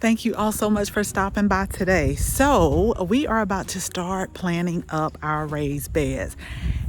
Thank you all so much for stopping by today. So we are about to start planting up our raised beds.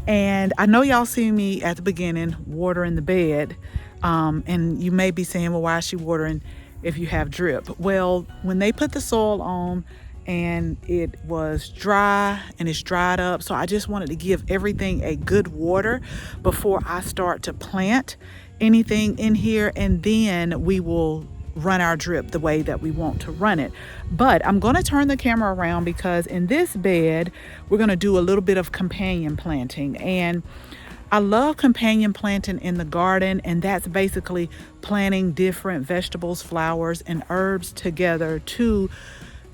And I know y'all see me at the beginning watering the bed. And you may be saying, well, why is she watering if you have drip? Well, when they put the soil on and it was dry and it's dried up, so I just wanted to give everything a good water before I start to plant anything in here, and then we will run our drip the way that we want to run it. But I'm going to turn the camera around because in this bed we're going to do a little bit of companion planting. And I love companion planting in the garden, and that's basically planting different vegetables, flowers, and herbs together to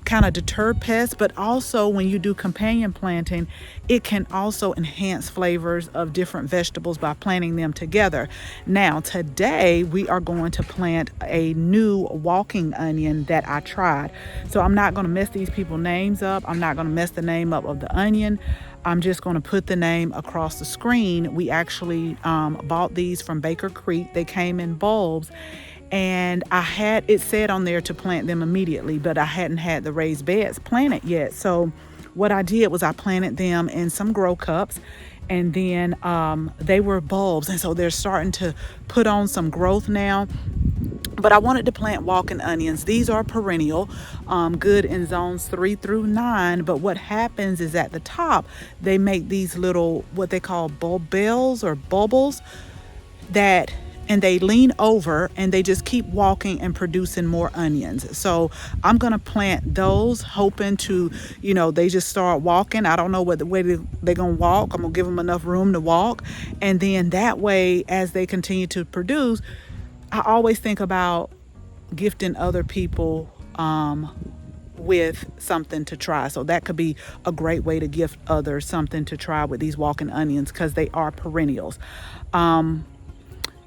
kind of deter pests. But also when you do companion planting, it can also enhance flavors of different vegetables by planting them together. Now today we are going to plant a new walking onion that I tried. So I'm not going to mess these people's names up. I'm not going to mess the name up of the onion. I'm just going to put the name across the screen. We actually bought these from Baker Creek. They came in bulbs, and it said on there to plant them immediately, but I hadn't had the raised beds planted yet. So what I did was I planted them in some grow cups, and then they were bulbs, and so they're starting to put on some growth now. But I wanted to plant walking onions. These are perennial, good in zones 3 through 9. But what happens is at the top, they make these little, what they call bulbils or bubbles, and they lean over and they just keep walking and producing more onions. So I'm going to plant those, hoping to, they just start walking. I don't know what the way they're going to walk. I'm going to give them enough room to walk. And then that way, as they continue to produce, I always think about gifting other people with something to try. So that could be a great way to gift others something to try with these walking onions, because they are perennials.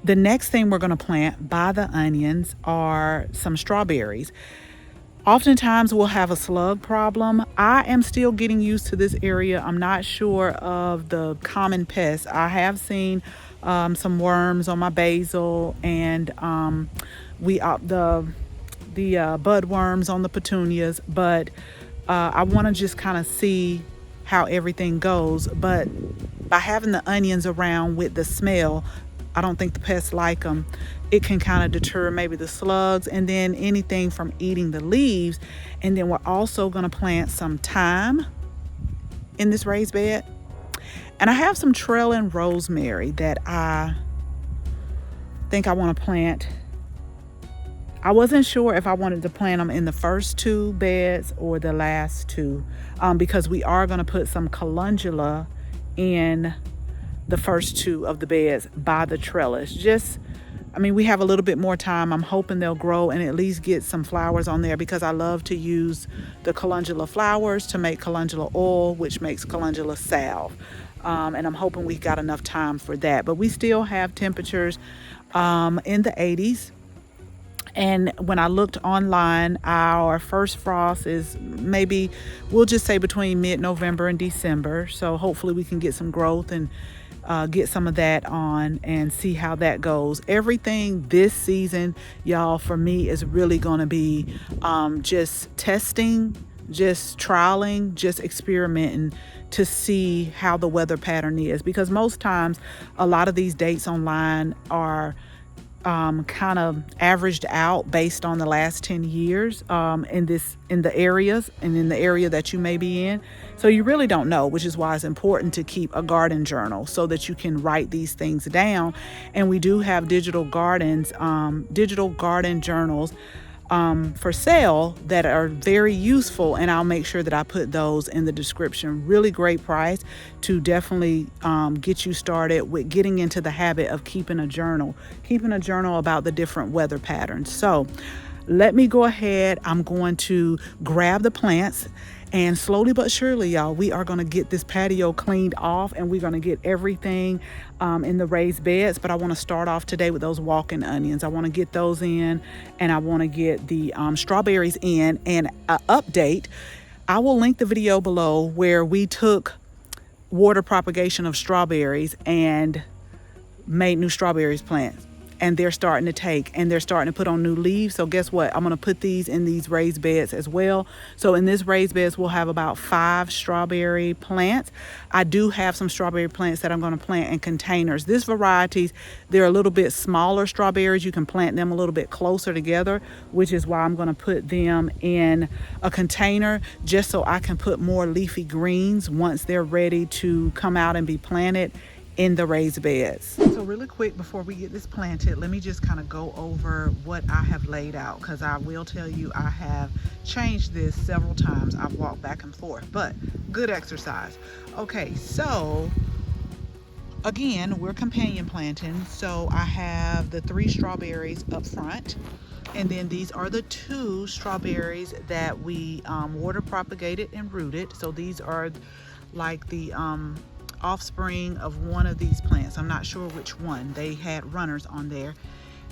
The next thing we're going to plant by the onions are some strawberries. Oftentimes we'll have a slug problem. I am still getting used to this area. I'm not sure of the common pests. I have seen some worms on my basil, and the bud worms on the petunias, but I want to just kind of see how everything goes. But by having the onions around with the smell, I don't think the pests like them. It can kind of deter maybe the slugs and then anything from eating the leaves. And then we're also going to plant some thyme in this raised bed. And I have some trailing rosemary that I think I want to plant. I wasn't sure if I wanted to plant them in the first 2 beds or the last 2, because we are going to put some calendula in the first 2 of the beds by the trellis. We have a little bit more time. I'm hoping they'll grow and at least get some flowers on there, because I love to use the calendula flowers to make calendula oil, which makes calendula salve. And I'm hoping we got enough time for that. But we still have temperatures in the 80s. And when I looked online, our first frost is maybe, we'll just say between mid-November and December. So hopefully we can get some growth and get some of that on and see how that goes. Everything this season, y'all, for me is really going to be just testing, just trialing, just experimenting to see how the weather pattern is. Because most times a lot of these dates online are kind of averaged out based on the last 10 years in the areas and in the area that you may be in. So you really don't know, which is why it's important to keep a garden journal so that you can write these things down. And we do have digital garden journals for sale that are very useful, and I'll make sure that I put those in the description. Really great price to definitely get you started with getting into the habit of keeping a journal about the different weather patterns. So let me go ahead. I'm going to grab the plants, and slowly but surely, y'all, we are going to get this patio cleaned off, and we're going to get everything in the raised beds. But I want to start off today with those walking onions. I want to get those in, and I want to get the strawberries in. And update, I will link the video below where we took water propagation of strawberries and made new strawberries plants. and they're starting to take, and they're starting to put on new leaves. So guess what? I'm going to put these in these raised beds as well. So in this raised beds, we'll have about 5 strawberry plants. I do have some strawberry plants that I'm going to plant in containers. This varieties, they're a little bit smaller strawberries. You can plant them a little bit closer together, which is why I'm going to put them in a container, just so I can put more leafy greens once they're ready to come out and be planted in the raised beds. So really quick before we get this planted, let me just kind of go over what I have laid out, because I will tell you I have changed this several times. I've walked back and forth, but good exercise. Okay, so again, we're companion planting. So I have the 3 strawberries up front, and then these are the 2 strawberries that we water propagated and rooted. So these are like the offspring of one of these plants. I'm not sure which one. They had runners on there.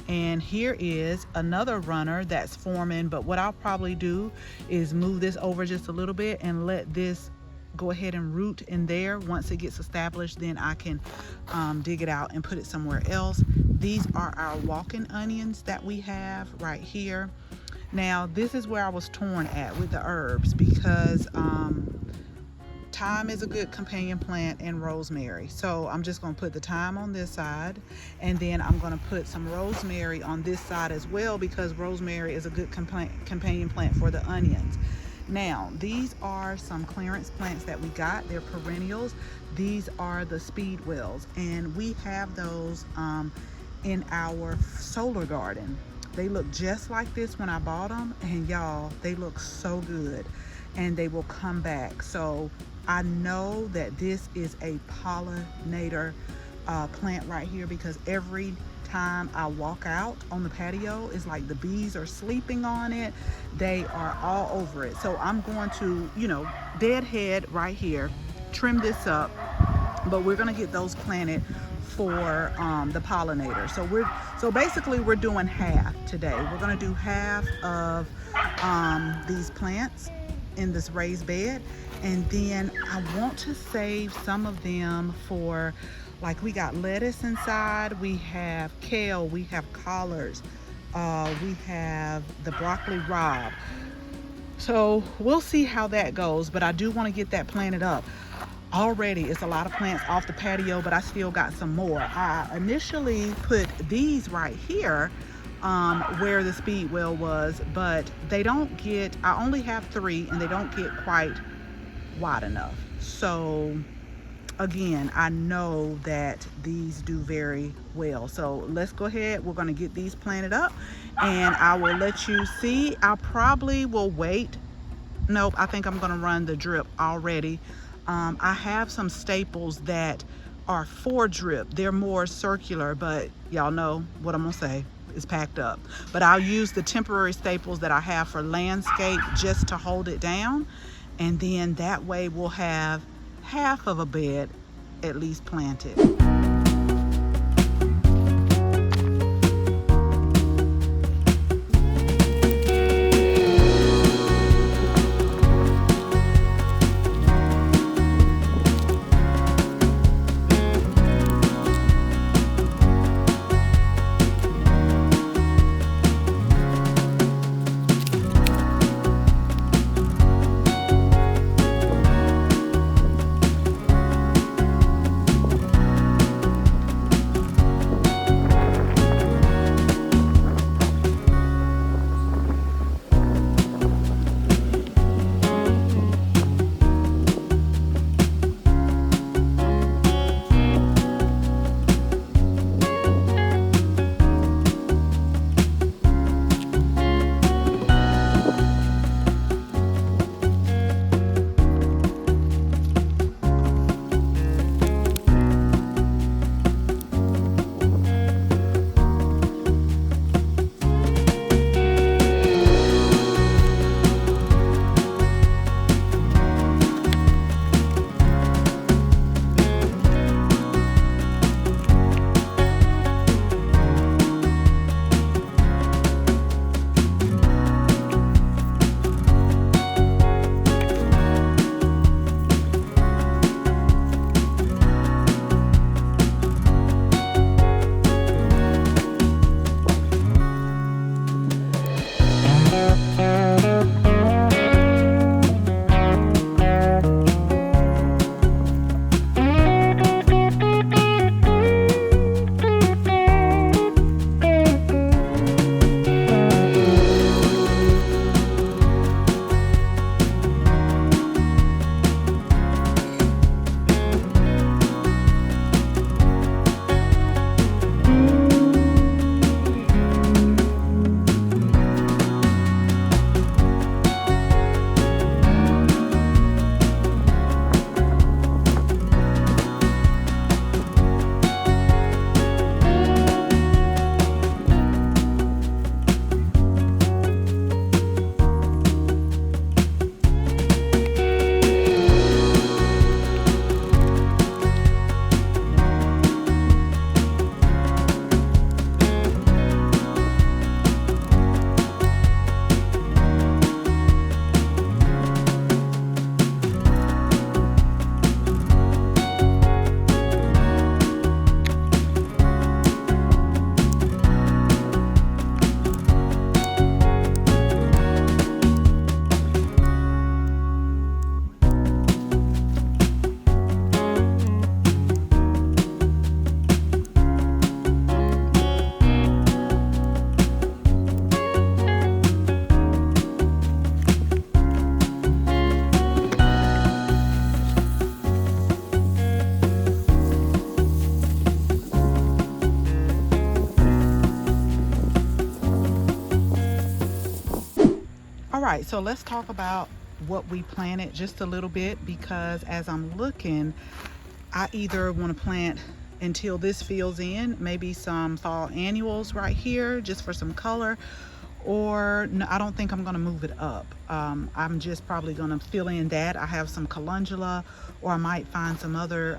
And here is another runner that's forming, but what I'll probably do is move this over just a little bit and let this go ahead and root in there. Once it gets established, then I can dig it out and put it somewhere else. These are our walking onions that we have right here. Now this is where I was torn at with the herbs, because thyme is a good companion plant, and rosemary. So I'm just going to put the thyme on this side, and then I'm going to put some rosemary on this side as well, because rosemary is a good companion plant for the onions. Now these are some clearance plants that we got. They're perennials. These are the speedwells, and we have those in our solar garden. They look just like this when I bought them, and y'all, they look so good, and they will come back. So I know that this is a pollinator plant right here, because every time I walk out on the patio, it's like the bees are sleeping on it. They are all over it. So I'm going to, deadhead right here, trim this up, but we're going to get those planted for the pollinator. So basically we're doing half today. We're going to do half of these plants in this raised bed, and then I want to save some of them for, like, we got lettuce inside, we have kale, we have collards, we have the broccoli rabe. So we'll see how that goes, but I do want to get that planted up. Already it's a lot of plants off the patio, but I still got some more. I initially put these right here where the speedwell was, but they don't get, I only have 3, and they don't get quite wide enough. So again, I know that these do very well. So let's go ahead. We're going to get these planted up, and I will let you see. I probably will wait. Nope, I think I'm going to run the drip already. I have some staples that are for drip. They're more circular, but y'all know what I'm going to say. Is packed up, but I'll use the temporary staples that I have for landscape just to hold it down, and then that way we'll have half of a bed at least planted. right, so let's talk about what we planted just a little bit, because as I'm looking, I either want to plant until this fills in, maybe some fall annuals right here just for some color, or no, I don't think I'm going to move it up. I'm just probably going to fill in that. I have some calendula, or I might find some other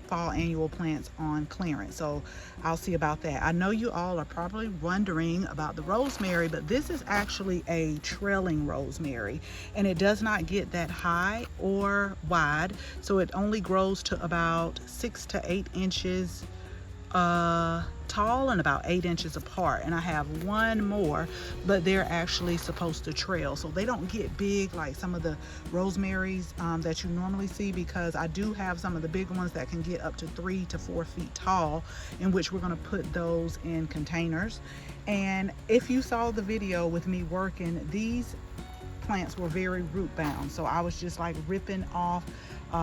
fall annual plants on clearance, so I'll see about that. I know you all are probably wondering about the rosemary, but this is actually a trailing rosemary, and it does not get that high or wide, so it only grows to about 6 to 8 inches tall and about 8 inches apart. And I have one more, but they're actually supposed to trail, so they don't get big like some of the rosemaries that you normally see, because I do have some of the big ones that can get up to 3 to 4 feet tall, in which we're going to put those in containers. And if you saw the video with me working, these plants were very root bound, so I was just like ripping off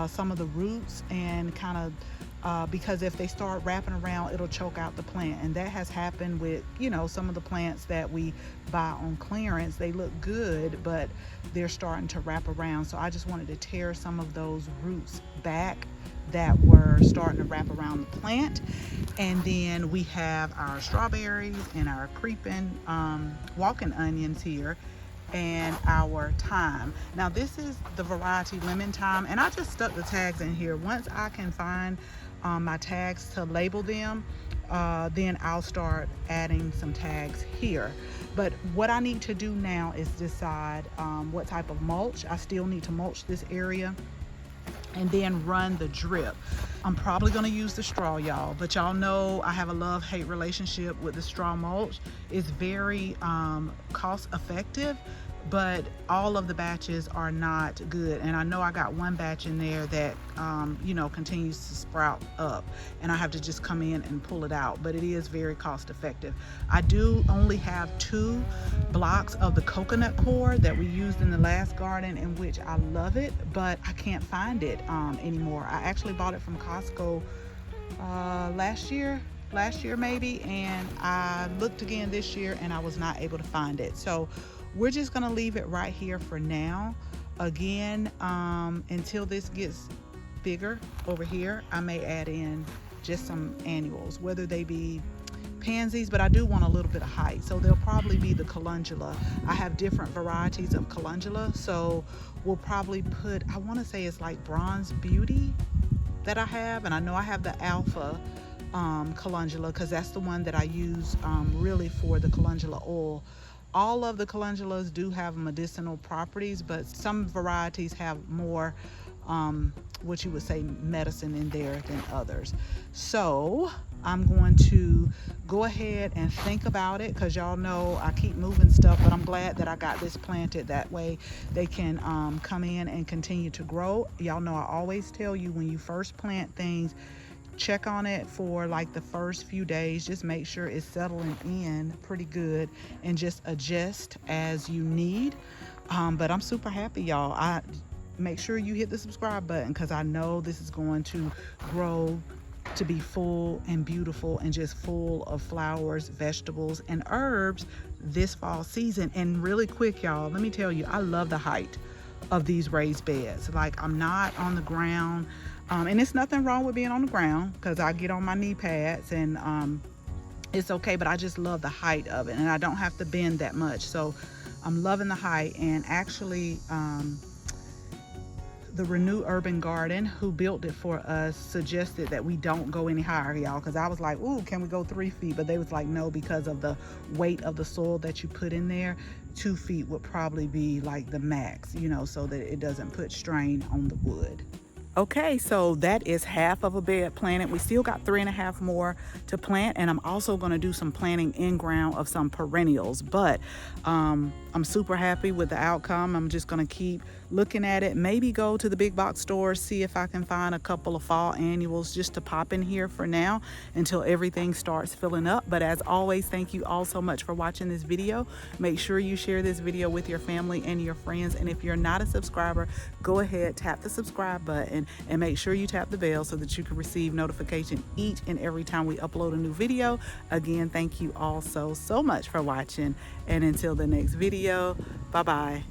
some of the roots, and kind of because if they start wrapping around, it'll choke out the plant. And that has happened with, you know, some of the plants that we buy on clearance. They look good, but they're starting to wrap around. So I just wanted to tear some of those roots back that were starting to wrap around the plant. And then we have our strawberries and our creeping walking onions here, and our thyme. Now this is the variety lemon thyme, and I just stuck the tags in here. Once I can find my tags to label them, then I'll start adding some tags here. But what I need to do now is decide what type of mulch. I still need to mulch this area, and then run the drip. I'm probably gonna use the straw, y'all, but y'all know I have a love-hate relationship with the straw mulch. It's very cost effective, but all of the batches are not good. And I know I got one batch in there that you know, continues to sprout up, and I have to just come in and pull it out, but it is very cost effective. I do only have 2 blocks of the coconut coir that we used in the last garden, in which I love it, but I can't find it anymore. I actually bought it from Costco last year maybe, and I looked again this year and I was not able to find it. So we're just gonna leave it right here for now. Again, until this gets bigger over here, I may add in just some annuals, whether they be pansies, but I do want a little bit of height, so they'll probably be the calendula. I have different varieties of calendula, so we'll probably put, I want to say it's like Bronze Beauty that I have, and I know I have the alpha calendula, because that's the one that I use really for the calendula oil. All of the calendulas do have medicinal properties, but some varieties have more what you would say medicine in there than others. So I'm going to go ahead and think about it, because y'all know I keep moving stuff, but I'm glad that I got this planted. That way they can come in and continue to grow. Y'all know I always tell you, when you first plant things, check on it for like the first few days. Just make sure it's settling in pretty good, and just adjust as you need. But I'm super happy, y'all. Make sure you hit the subscribe button, because I know this is going to grow to be full and beautiful, and just full of flowers, vegetables, and herbs this fall season. And really quick, y'all, let me tell you, I love the height of these raised beds. Like, I'm not on the ground, and it's nothing wrong with being on the ground, because I get on my knee pads and it's okay, but I just love the height of it, and I don't have to bend that much. So I'm loving the height. And actually the Renew Urban Garden, who built it for us, suggested that we don't go any higher, y'all, because I was like, ooh, can we go 3 feet? But they was like, no, because of the weight of the soil that you put in there, 2 feet would probably be like the max, you know, so that it doesn't put strain on the wood. Okay, so that is half of a bed planted. We still got 3.5 more to plant, and I'm also going to do some planting in ground of some perennials. But I'm super happy with the outcome. I'm just going to keep looking at it, maybe go to the big box stores, see if I can find a couple of fall annuals just to pop in here for now until everything starts filling up. But as always, thank you all so much for watching this video. Make sure you share this video with your family and your friends. And if you're not a subscriber, go ahead, tap the subscribe button button and make sure you tap the bell so that you can receive notification each and every time we upload a new video. Again, thank you all so much for watching, and until the next video, bye bye.